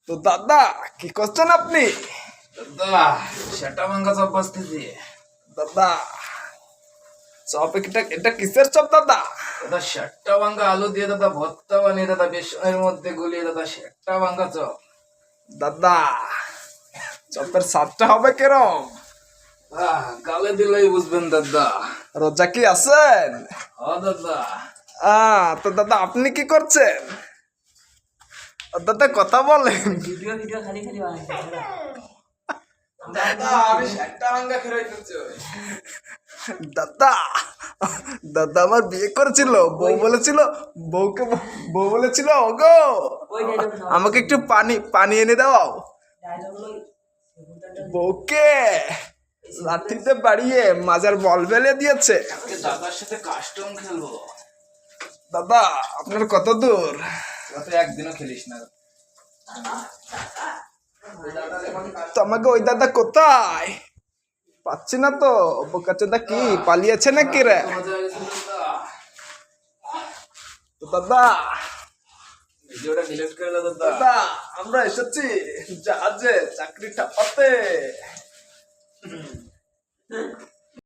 তো দাদা কি করছেন আপনি? দাদা সেটা ভাঙ্গা চপ বসতেছি। দাদা চপ এটা কিসের চপ দাদা? দাদা সেটা ভাঙ্গা আলু দিয়ে দাদা ভর্তা বানিয়ে দাদা বেসনের মধ্যে গুলিয়ে দাদা সেটা ভাঙ্গা চপ। দাদা চপের স্বাদটা হবে কেরম? গালে দিলেই বুঝবেন দাদা। রোজা কি আছেন? দাদা তো দাদা আপনি কি করছেন? দাদা কথা বলেন। ভিডিও খালি খালি বানাইছে দাদা আমি সেটা ভাঙ্গা খেয়ে রইতেছি। দাদা দাদা আমার বিয়ে করেছিল, বউ বলেছিল ওগো ওই ডায়লগ আমাকে একটু পানি এনে দাও। ডায়লগগুলো বউকে লাঠিতে বাড়িয়ে মাজার বল ফেলে দিয়েছে। আজকে দাদার সাথে কাস্টম খেলবো। দাদা আপনার কত দূর? তুই একদিনও খেলিস না। তো আমাকে ওই দাদা কোথায় পাচ্ছি না তো। বোকাচোদা কি পালিয়েছে নাকি রে? তো দাদা ভিডিওটা ডিলিট করে দাও দাদা। দাদা আমরা এসেছি জাহাজে চাকরি ঠাপাতে।